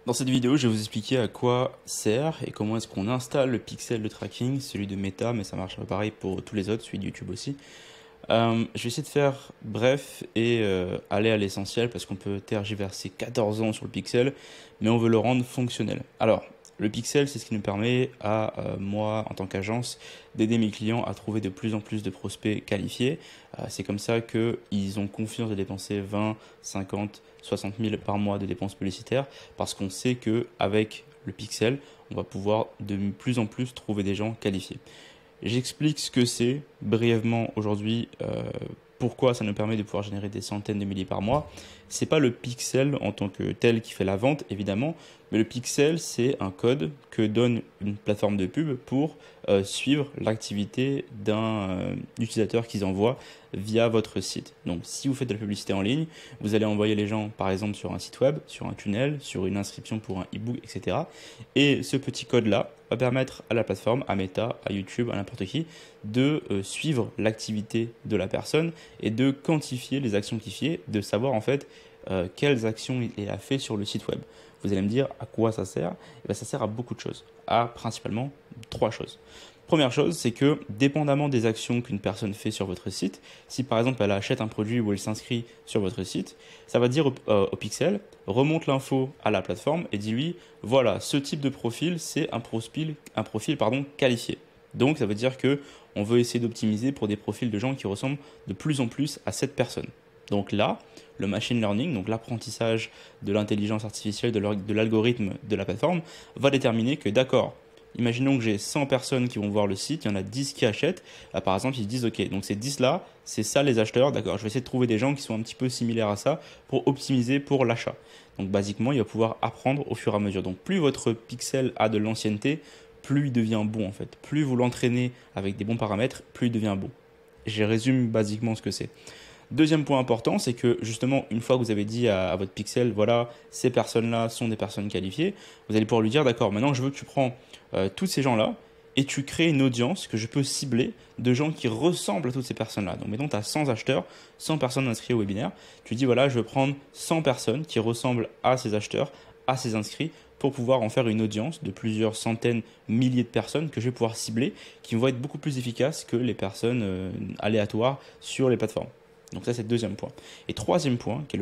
Dans cette vidéo, je vais vous expliquer à quoi sert et comment est-ce qu'on installe le pixel de tracking, celui de Meta, mais ça marche pareil pour tous les autres, celui de YouTube aussi. Je vais essayer de faire bref et aller à l'essentiel parce qu'on peut tergiverser 14 ans sur le pixel, mais on veut le rendre fonctionnel. Alors, le pixel, c'est ce qui nous permet à moi, en tant qu'agence, d'aider mes clients à trouver de plus en plus de prospects qualifiés. C'est comme ça qu'ils ont confiance de dépenser 20, 50, 60 000 par mois de dépenses publicitaires parce qu'on sait qu'avec le pixel, on va pouvoir de plus en plus trouver des gens qualifiés. J'explique ce que c'est brièvement aujourd'hui, pourquoi ça nous permet de pouvoir générer des centaines de milliers par mois. C'est pas le pixel en tant que tel qui fait la vente, évidemment, mais le pixel, c'est un code que donne une plateforme de pub pour suivre l'activité d'un utilisateur qu'ils envoient via votre site. Donc, si vous faites de la publicité en ligne, vous allez envoyer les gens, par exemple, sur un site web, sur un tunnel, sur une inscription pour un e-book, etc. Et ce petit code-là va permettre à la plateforme, à Meta, à YouTube, à n'importe qui, de suivre l'activité de la personne et de quantifier les actions qu'il fait, de savoir en fait quelles actions il a fait sur le site web. Vous allez me dire à quoi ça sert? Et bien, ça sert à beaucoup de choses, à principalement 3 choses. Première chose, c'est que dépendamment des actions qu'une personne fait sur votre site, si par exemple elle achète un produit ou elle s'inscrit sur votre site, ça va dire au pixel, remonte l'info à la plateforme et dis-lui, voilà, ce type de profil, c'est un profil qualifié. Donc ça veut dire que on veut essayer d'optimiser pour des profils de gens qui ressemblent de plus en plus à cette personne. Donc là, le machine learning, donc l'apprentissage de l'intelligence artificielle, de l'algorithme de la plateforme, va déterminer que d'accord, imaginons que j'ai 100 personnes qui vont voir le site, il y en a 10 qui achètent. Là, par exemple, ils se disent, ok, donc ces 10 là, c'est ça les acheteurs, d'accord, je vais essayer de trouver des gens qui sont un petit peu similaires à ça pour optimiser pour l'achat. Donc basiquement, il va pouvoir apprendre au fur et à mesure. Donc plus votre pixel a de l'ancienneté, plus il devient bon en fait. Plus vous l'entraînez avec des bons paramètres, plus il devient bon. Je résume basiquement ce que c'est. Deuxième point important, c'est que justement, une fois que vous avez dit à votre pixel, voilà, ces personnes-là sont des personnes qualifiées, vous allez pouvoir lui dire, d'accord, maintenant je veux que tu prends tous ces gens-là et tu crées une audience que je peux cibler de gens qui ressemblent à toutes ces personnes-là. Donc, mettons, tu as 100 acheteurs, 100 personnes inscrites au webinaire. Tu dis, voilà, je veux prendre 100 personnes qui ressemblent à ces acheteurs, à ces inscrits, pour pouvoir en faire une audience de plusieurs centaines, milliers de personnes que je vais pouvoir cibler, qui vont être beaucoup plus efficaces que les personnes aléatoires sur les plateformes. Donc ça, c'est le deuxième point. Et troisième point, qui est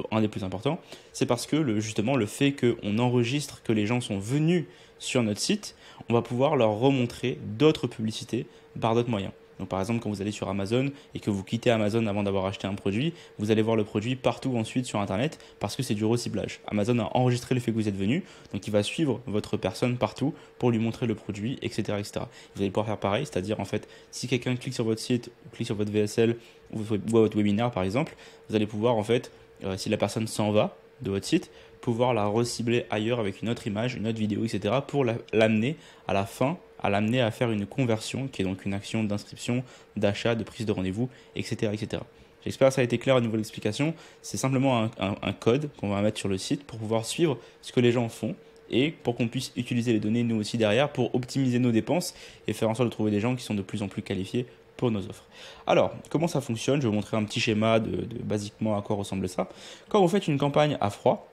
un des plus importants, c'est parce que justement le fait qu'on enregistre que les gens sont venus sur notre site, on va pouvoir leur remontrer d'autres publicités par d'autres moyens. Donc par exemple, quand vous allez sur Amazon et que vous quittez Amazon avant d'avoir acheté un produit, vous allez voir le produit partout ensuite sur Internet parce que c'est du reciblage. Amazon a enregistré le fait que vous êtes venu, donc il va suivre votre personne partout pour lui montrer le produit, etc., etc. Vous allez pouvoir faire pareil, c'est-à-dire en fait, si quelqu'un clique sur votre site ou clique sur votre VSL ou à votre webinaire par exemple, vous allez pouvoir en fait, si la personne s'en va de votre site, pouvoir la recibler ailleurs avec une autre image, une autre vidéo, etc. pour l'amener à la fin, à l'amener à faire une conversion qui est donc une action d'inscription, d'achat, de prise de rendez-vous, etc., etc. J'espère que ça a été clair au niveau de l'explication. C'est simplement un code qu'on va mettre sur le site pour pouvoir suivre ce que les gens font et pour qu'on puisse utiliser les données nous aussi derrière pour optimiser nos dépenses et faire en sorte de trouver des gens qui sont de plus en plus qualifiés pour nos offres. Alors, comment ça fonctionne? Je vais vous montrer un petit schéma de basiquement à quoi ressemble ça. Quand vous faites une campagne à froid,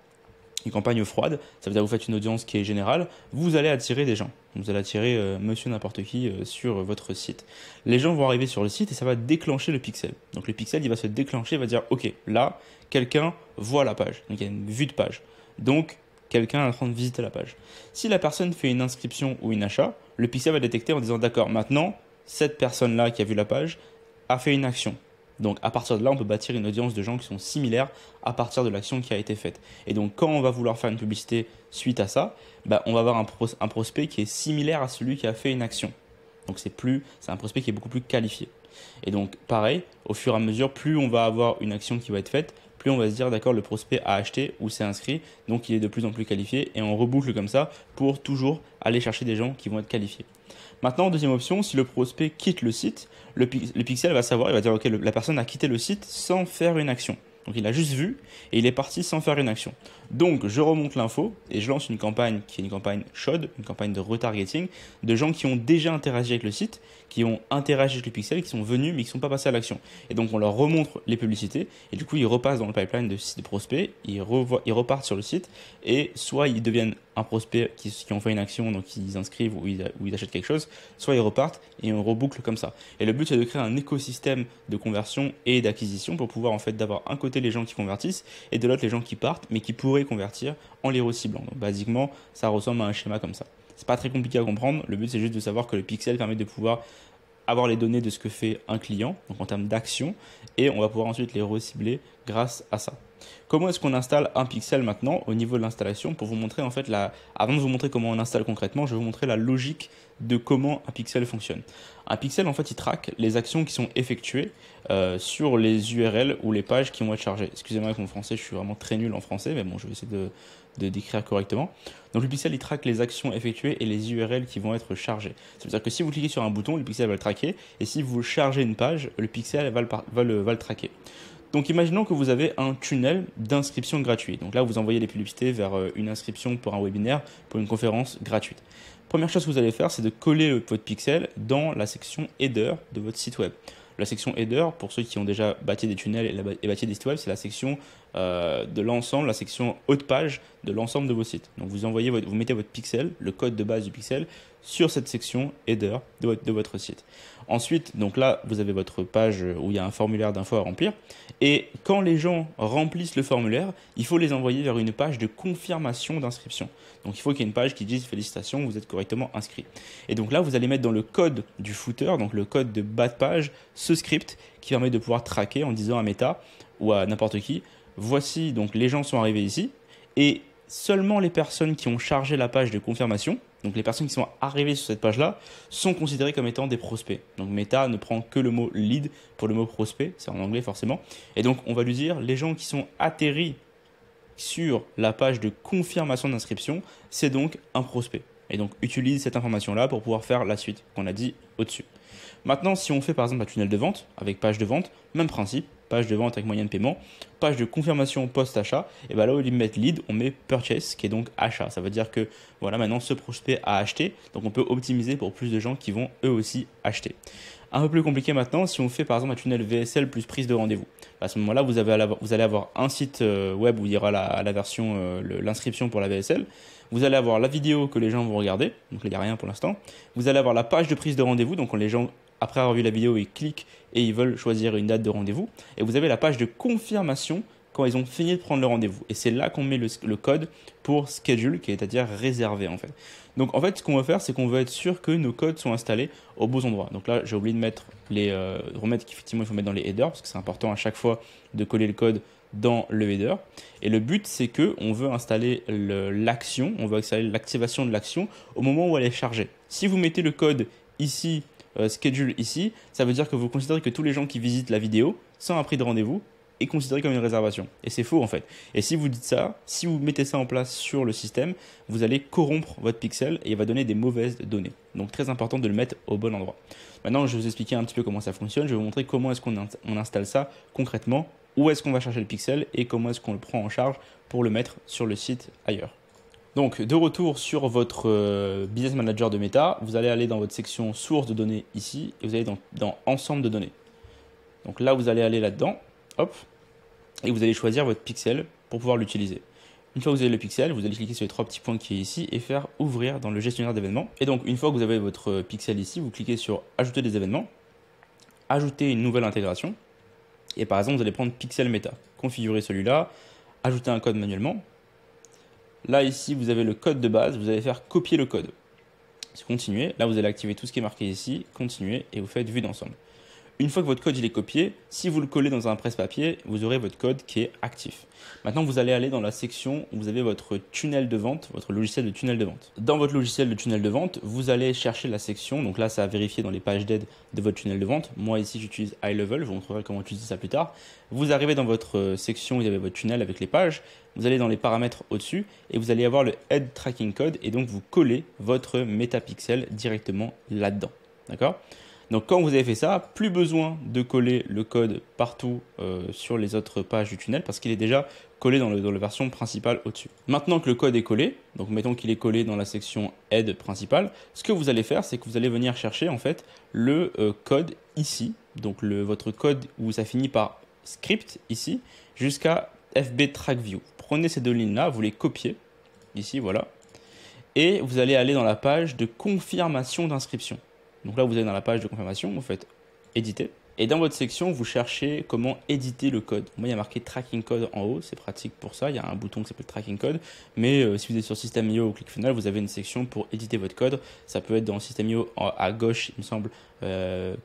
une campagne froide, ça veut dire que vous faites une audience qui est générale, vous allez attirer des gens. Vous allez attirer monsieur n'importe qui sur votre site. Les gens vont arriver sur le site et ça va déclencher le pixel. Donc le pixel, il va se déclencher, il va dire, ok, là, quelqu'un voit la page. Donc il y a une vue de page. Donc, quelqu'un est en train de visiter la page. Si la personne fait une inscription ou un achat, le pixel va détecter en disant, d'accord, maintenant, cette personne-là qui a vu la page a fait une action. Donc à partir de là, on peut bâtir une audience de gens qui sont similaires à partir de l'action qui a été faite. Et donc quand on va vouloir faire une publicité suite à ça, on va avoir un prospect qui est similaire à celui qui a fait une action. Donc c'est un prospect qui est beaucoup plus qualifié. Et donc pareil, au fur et à mesure, plus on va avoir une action qui va être faite, plus on va se dire d'accord, le prospect a acheté ou s'est inscrit, donc il est de plus en plus qualifié et on reboucle comme ça pour toujours aller chercher des gens qui vont être qualifiés. Maintenant, deuxième option, si le prospect quitte le site, le pixel va savoir, il va dire ok, la personne a quitté le site sans faire une action. Donc il a juste vu et il est parti sans faire une action. Donc, je remonte l'info et je lance une campagne qui est une campagne chaude, une campagne de retargeting, de gens qui ont déjà interagi avec le site, qui ont interagi avec le pixel, qui sont venus mais qui ne sont pas passés à l'action. Et donc, on leur remontre les publicités et du coup, ils repassent dans le pipeline de prospects, ils repartent sur le site et soit ils deviennent un prospect qui ont fait une action, donc ils inscrivent ou ils achètent quelque chose, soit ils repartent et on reboucle comme ça. Et le but, c'est de créer un écosystème de conversion et d'acquisition pour pouvoir en fait d'avoir un côté les gens qui convertissent et de l'autre les gens qui partent mais qui pourraient convertir en les reciblant. Donc basiquement, ça ressemble à un schéma comme ça. C'est pas très compliqué à comprendre, le but c'est juste de savoir que le pixel permet de pouvoir avoir les données de ce que fait un client, donc en termes d'action, et on va pouvoir ensuite les recibler grâce à ça. Comment est-ce qu'on installe un pixel maintenant au niveau de l'installation pour vous montrer en fait avant de vous montrer comment on installe concrètement, je vais vous montrer la logique de comment un pixel fonctionne. Un pixel en fait il traque les actions qui sont effectuées sur les URL ou les pages qui vont être chargées. Excusez-moi avec mon français, je suis vraiment très nul en français, mais bon je vais essayer de décrire correctement. Donc le pixel il traque les actions effectuées et les URL qui vont être chargées. Ça veut dire que si vous cliquez sur un bouton, le pixel va le traquer et si vous chargez une page, le pixel va le traquer. Donc imaginons que vous avez un tunnel d'inscription gratuit. Donc là, vous envoyez les publicités vers une inscription pour un webinaire, pour une conférence gratuite. Première chose que vous allez faire, c'est de coller votre pixel dans la section header de votre site web. La section header, pour ceux qui ont déjà bâti des tunnels et bâti des sites web, c'est la section de l'ensemble, la section haut de page de l'ensemble de vos sites. Donc vous mettez votre pixel, le code de base du pixel, sur cette section header de votre site. Ensuite, donc là, vous avez votre page où il y a un formulaire d'info à remplir. Et quand les gens remplissent le formulaire, il faut les envoyer vers une page de confirmation d'inscription. Donc il faut qu'il y ait une page qui dise félicitations, vous êtes correctement inscrit. Et donc là, vous allez mettre dans le code du footer, donc le code de bas de page, ce script qui permet de pouvoir traquer en disant à Meta ou à n'importe qui, voici donc les gens sont arrivés ici et seulement les personnes qui ont chargé la page de confirmation, donc les personnes qui sont arrivées sur cette page-là, sont considérées comme étant des prospects. Donc Meta ne prend que le mot lead pour le mot prospect, c'est en anglais forcément. Et donc on va lui dire, les gens qui sont atterris sur la page de confirmation d'inscription, c'est donc un prospect. Et donc utilise cette information-là pour pouvoir faire la suite qu'on a dit au-dessus. Maintenant, si on fait par exemple un tunnel de vente avec page de vente, même principe, page de vente avec moyen de paiement, page de confirmation post-achat, et bien là, au lieu de mettre lead, on met purchase, qui est donc achat. Ça veut dire que voilà, maintenant ce prospect a acheté, donc on peut optimiser pour plus de gens qui vont eux aussi acheter. Un peu plus compliqué maintenant, si on fait par exemple un tunnel VSL plus prise de rendez-vous. À ce moment-là, vous allez avoir un site web où il y aura la version, l'inscription pour la VSL. Vous allez avoir la vidéo que les gens vont regarder, donc il n'y a rien pour l'instant. Vous allez avoir la page de prise de rendez-vous, donc quand les gens, après avoir vu la vidéo, ils cliquent et ils veulent choisir une date de rendez-vous. Et vous avez la page de confirmation quand ils ont fini de prendre le rendez-vous. Et c'est là qu'on met le code pour schedule, qui est à dire réservé en fait. Donc en fait, ce qu'on va faire, c'est qu'on veut être sûr que nos codes sont installés aux beaux endroits. Donc là, j'ai oublié de mettre remettre qu'effectivement il faut mettre dans les headers, parce que c'est important à chaque fois de coller le code dans le header. Et le but, c'est que on veut installer l'action, on veut installer l'activation de l'action au moment où elle est chargée. Si vous mettez le code ici, schedule ici, ça veut dire que vous considérez que tous les gens qui visitent la vidéo sans un prix de rendez-vous est considéré comme une réservation. Et c'est faux en fait. Et si vous dites ça, si vous mettez ça en place sur le système, vous allez corrompre votre pixel et il va donner des mauvaises données. Donc très important de le mettre au bon endroit. Maintenant, je vais vous expliquer un petit peu comment ça fonctionne. Je vais vous montrer comment est-ce qu'on installe ça concrètement, où est-ce qu'on va chercher le pixel et comment est-ce qu'on le prend en charge pour le mettre sur le site ailleurs. Donc de retour sur votre Business Manager de Meta, vous allez aller dans votre section source de données ici et vous allez dans ensemble de données. Donc là, vous allez aller là-dedans. Hop, et vous allez choisir votre pixel pour pouvoir l'utiliser. Une fois que vous avez le pixel, vous allez cliquer sur les trois petits points qui est ici et faire ouvrir dans le gestionnaire d'événements. Et donc une fois que vous avez votre pixel ici, vous cliquez sur ajouter des événements, ajouter une nouvelle intégration. Et par exemple, vous allez prendre pixel Meta, configurer celui-là, ajouter un code manuellement. Là ici, vous avez le code de base, vous allez faire copier le code. Continuer, là vous allez activer tout ce qui est marqué ici, continuer et vous faites vue d'ensemble. Une fois que votre code il est copié, si vous le collez dans un presse-papier, vous aurez votre code qui est actif. Maintenant, vous allez aller dans la section où vous avez votre tunnel de vente, votre logiciel de tunnel de vente. Dans votre logiciel de tunnel de vente, vous allez chercher la section. Donc là, ça a vérifié dans les pages d'aide de votre tunnel de vente. Moi, ici, j'utilise High Level. Je vous montrerai comment utiliser ça plus tard. Vous arrivez dans votre section où il y avait votre tunnel avec les pages. Vous allez dans les paramètres au-dessus et vous allez avoir le Head Tracking Code et donc vous collez votre métapixel directement là-dedans. D'accord ? Donc quand vous avez fait ça, plus besoin de coller le code partout sur les autres pages du tunnel parce qu'il est déjà collé dans la version principale au-dessus. Maintenant que le code est collé, donc mettons qu'il est collé dans la section aide principale, ce que vous allez faire, c'est que vous allez venir chercher en fait le code ici, donc votre code où ça finit par script ici, jusqu'à FB Track View. Prenez ces deux lignes-là, vous les copiez, ici, voilà, et vous allez aller dans la page de confirmation d'inscription. Donc là, vous allez dans la page de confirmation, vous faites éditer. Et dans votre section, vous cherchez comment éditer le code. Moi, il y a marqué Tracking Code en haut, c'est pratique pour ça. Il y a un bouton qui s'appelle Tracking Code. Mais si vous êtes sur System.io ou ClickFunnels, vous avez une section pour éditer votre code. Ça peut être dans System.io à gauche, il me semble,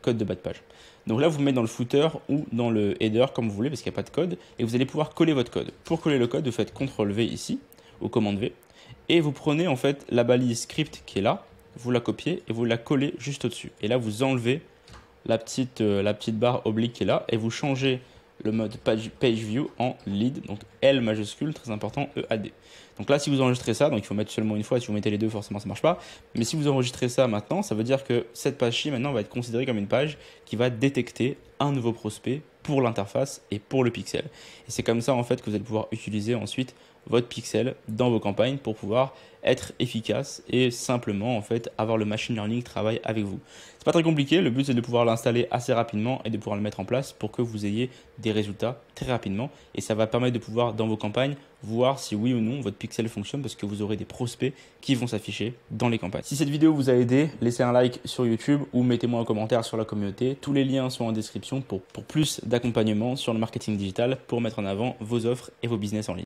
code de bas de page. Donc là, vous mettez dans le footer ou dans le header, comme vous voulez, parce qu'il n'y a pas de code. Et vous allez pouvoir coller votre code. Pour coller le code, vous faites CTRL-V ici, ou commande V. Et vous prenez en fait la balise script qui est là, vous la copiez et vous la collez juste au-dessus. Et là, vous enlevez la petite barre oblique qui est là et vous changez le mode page view en lead, donc L majuscule, très important, EAD. Donc là, si vous enregistrez ça, donc il faut mettre seulement une fois, si vous mettez les deux, forcément ça ne marche pas. Mais si vous enregistrez ça maintenant, ça veut dire que cette page-ci maintenant va être considérée comme une page qui va détecter un nouveau prospect pour l'interface et pour le pixel. Et c'est comme ça en fait que vous allez pouvoir utiliser ensuite votre pixel dans vos campagnes pour pouvoir être efficace et simplement en fait avoir le machine learning travailler avec vous. C'est pas très compliqué, le but c'est de pouvoir l'installer assez rapidement et de pouvoir le mettre en place pour que vous ayez des résultats très rapidement et ça va permettre de pouvoir dans vos campagnes voir si oui ou non votre pixel fonctionne parce que vous aurez des prospects qui vont s'afficher dans les campagnes. Si cette vidéo vous a aidé, laissez un like sur YouTube ou mettez-moi un commentaire sur la communauté. Tous les liens sont en description pour plus d'accompagnement sur le marketing digital pour mettre en avant vos offres et vos business en ligne.